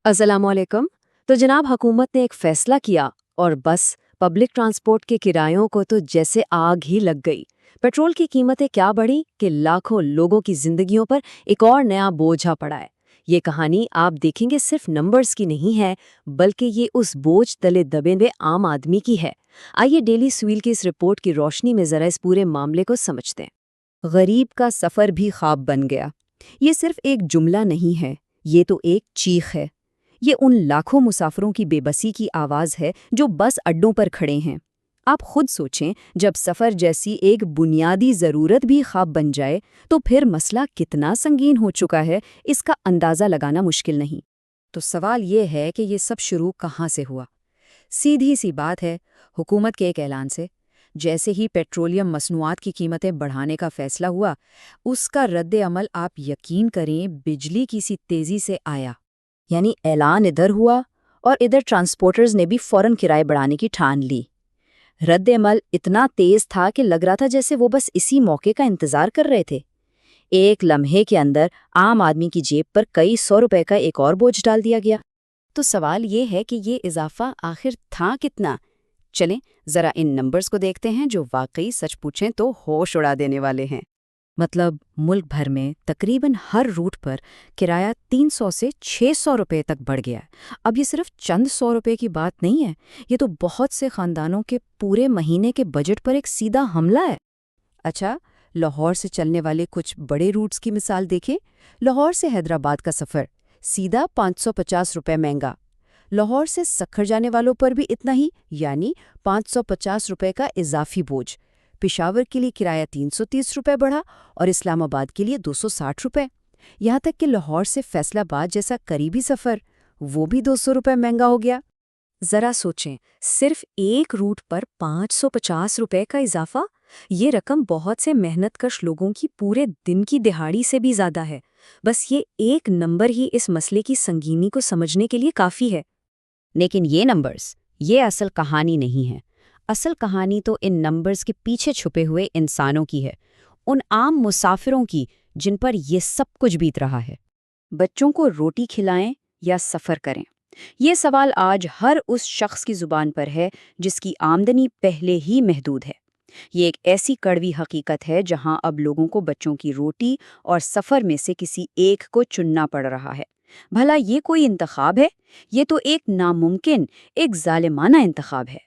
अस्सलाम वालेकुम। तो जनाब हुकूमत ने एक फ़ैसला किया और बस पब्लिक ट्रांसपोर्ट के किरायों को तो जैसे आग ही लग गई। पेट्रोल की कीमतें क्या बढ़ी कि लाखों लोगों की जिंदगियों पर एक और नया बोझ आ पड़ा है। ये कहानी आप देखेंगे सिर्फ नंबर्स की नहीं है, बल्कि ये उस बोझ तले दबे हुए आम आदमी की है। आइए डेली स्वील की इस रिपोर्ट की रोशनी में ज़रा इस पूरे मामले को समझते हैं। गरीब का सफ़र भी ख्वाब बन गया। ये सिर्फ एक जुमला नहीं है, ये तो एक चीख है। ये उन लाखों मुसाफिरों की बेबसी की आवाज़ है जो बस अड्डों पर खड़े हैं। आप खुद सोचें, जब सफ़र जैसी एक बुनियादी ज़रूरत भी ख्वाब बन जाए तो फिर मसला कितना संगीन हो चुका है, इसका अंदाज़ा लगाना मुश्किल नहीं। तो सवाल ये है कि ये सब शुरू कहाँ से हुआ। सीधी सी बात है, हुकूमत के एक ऐलान से। जैसे ही पेट्रोलियम मसनूआत की कीमतें बढ़ाने का फैसला हुआ, उसका रद्द अमल आप यकीन करें बिजली की सी तेज़ी से आया। यानी ऐलान इधर हुआ और इधर ट्रांसपोर्टर्स ने भी फौरन किराए बढ़ाने की ठान ली। रद्द अमल इतना तेज था कि लग रहा था जैसे वो बस इसी मौके का इंतजार कर रहे थे। एक लम्हे के अंदर आम आदमी की जेब पर कई सौ रुपए का एक और बोझ डाल दिया गया। तो सवाल ये है कि ये इजाफा आखिर था कितना। चलें जरा इन नंबर्स को देखते हैं जो वाकई सच पूछें तो होश उड़ा देने वाले हैं। मतलब मुल्क भर में तकरीबन हर रूट पर किराया 300 से 600 रुपए तक बढ़ गया है। अब ये सिर्फ चंद सौ रुपए की बात नहीं है, ये तो बहुत से खानदानों के पूरे महीने के बजट पर एक सीधा हमला है। अच्छा, लाहौर से चलने वाले कुछ बड़े रूट्स की मिसाल देखें। लाहौर से हैदराबाद का सफ़र सीधा 550 रुपए महंगा। लाहौर से सखर जाने वालों पर भी इतना ही, यानी 550 रुपए का इजाफी बोझ। पेशावर के लिए किराया 330 रुपए बढ़ा और इस्लामाबाद के लिए 260 रुपए। यहाँ तक कि लाहौर से फैसलाबाद जैसा करीबी सफ़र, वो भी 200 रुपए महंगा हो गया। ज़रा सोचें, सिर्फ एक रूट पर 550 रुपए का इजाफा। ये रकम बहुत से मेहनतकश लोगों की पूरे दिन की दिहाड़ी से भी ज़्यादा है। बस ये एक नंबर ही इस मसले की संगीनी को समझने के लिए काफ़ी है। लेकिन ये नंबर्स, ये असल कहानी नहीं है। असल कहानी तो इन नंबर्स के पीछे छुपे हुए इंसानों की है, उन आम मुसाफिरों की जिन पर ये सब कुछ बीत रहा है। बच्चों को रोटी खिलाएं या सफ़र करें, ये सवाल आज हर उस शख्स की ज़ुबान पर है जिसकी आमदनी पहले ही महदूद है। ये एक ऐसी कड़वी हकीकत है जहां अब लोगों को बच्चों की रोटी और सफ़र में से किसी एक को चुनना पड़ रहा है। भला ये कोई इंतखाब है? ये तो एक नामुमकिन, एक जालिमाना इंतखाब है।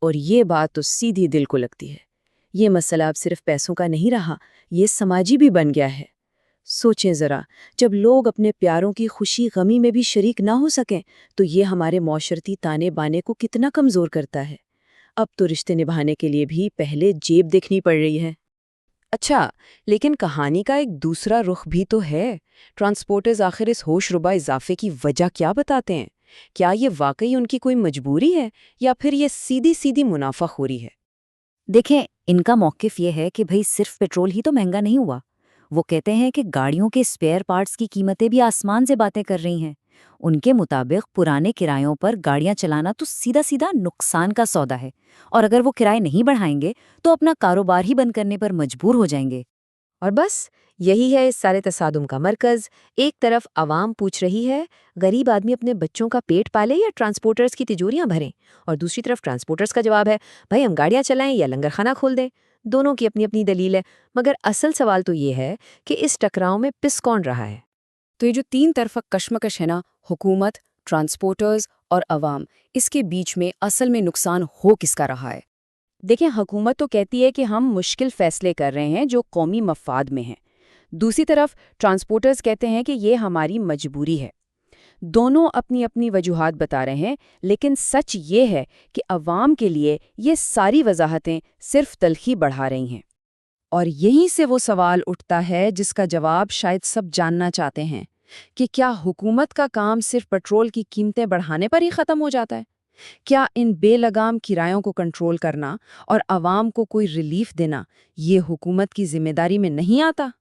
और ये बात तो सीधी दिल को लगती है। ये मसला अब सिर्फ पैसों का नहीं रहा, ये समाजी भी बन गया है। सोचें ज़रा, जब लोग अपने प्यारों की खुशी गमी में भी शरीक ना हो सकें, तो ये हमारे मौशरती ताने बाने को कितना कमज़ोर करता है। अब तो रिश्ते निभाने के लिए भी पहले जेब देखनी पड़ रही है। अच्छा, लेकिन कहानी का एक दूसरा रुख भी तो है। ट्रांसपोर्टर्स आखिर इस होशरुबा इजाफे की वजह क्या बताते हैं? क्या ये वाकई उनकी कोई मजबूरी है या फिर ये सीधी सीधी मुनाफाखोरी है? देखें, इनका मौक़िफ़ ये है कि भाई सिर्फ पेट्रोल ही तो महंगा नहीं हुआ। वो कहते हैं कि गाड़ियों के स्पेयर पार्ट्स की कीमतें भी आसमान से बातें कर रही हैं। उनके मुताबिक पुराने किरायों पर गाड़ियां चलाना तो सीधा सीधा नुकसान का सौदा है, और अगर वो किराए नहीं बढ़ाएंगे तो अपना कारोबार ही बंद करने पर मजबूर हो जाएंगे। और बस यही है इस सारे तसादुम का मरकज़। एक तरफ आवाम पूछ रही है गरीब आदमी अपने बच्चों का पेट पाले या ट्रांसपोर्टर्स की तिजोरियां भरें, और दूसरी तरफ ट्रांसपोर्टर्स का जवाब है भाई हम गाड़ियां चलाएं या लंगर खाना खोल दें। दोनों की अपनी अपनी दलील है, मगर असल सवाल तो ये है कि इस टकराव में पिस कौन रहा है। तो ये जो तीन तरफा कशमकश है ना, हुकूमत, ट्रांसपोर्टर्स और अवाम, इसके बीच में असल में नुकसान हो किसका रहा है? देखिए, हुकूमत तो कहती है कि हम मुश्किल फैसले कर रहे हैं जो कौमी मफाद में हैं। दूसरी तरफ ट्रांसपोर्टर्स कहते हैं कि ये हमारी मजबूरी है। दोनों अपनी अपनी वजूहात बता रहे हैं, लेकिन सच ये है कि अवाम के लिए ये सारी वजाहतें सिर्फ तलखी बढ़ा रही हैं। और यहीं से वो सवाल उठता है जिसका जवाब शायद सब जानना चाहते हैं कि क्या हुकूमत का काम सिर्फ पेट्रोल की कीमतें बढ़ाने पर ही ख़त्म हो जाता है? क्या इन बेलगाम किरायों को कंट्रोल करना और आवाम को कोई रिलीफ देना ये हुकूमत की जिम्मेदारी में नहीं आता?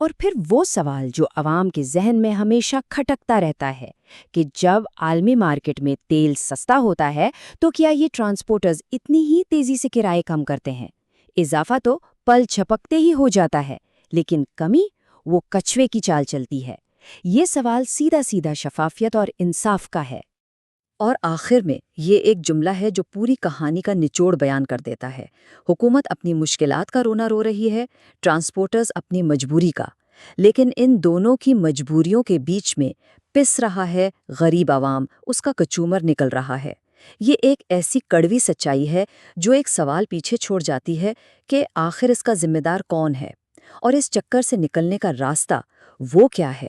और फिर वो सवाल जो आवाम के जहन में हमेशा खटकता रहता है कि जब आलमी मार्केट में तेल सस्ता होता है तो क्या ये ट्रांसपोर्टर्स इतनी ही तेज़ी से किराए कम करते हैं? इजाफा तो पल झपकते ही हो जाता है, लेकिन कमी वो कछुए की चाल चलती है। یہ سوال سیدھا سیدھا شفافیت اور انصاف کا ہے۔ اور آخر میں یہ ایک جملہ ہے جو پوری کہانی کا نچوڑ بیان کر دیتا ہے۔ حکومت اپنی مشکلات کا رونا رو رہی ہے، ٹرانسپورٹرز اپنی مجبوری کا، لیکن ان دونوں کی مجبوریوں کے بیچ میں پس رہا ہے غریب عوام، اس کا کچومر نکل رہا ہے۔ یہ ایک ایسی کڑوی سچائی ہے جو ایک سوال پیچھے چھوڑ جاتی ہے کہ آخر اس کا ذمہ دار کون ہے، اور اس چکر سے نکلنے کا راستہ وہ کیا ہے؟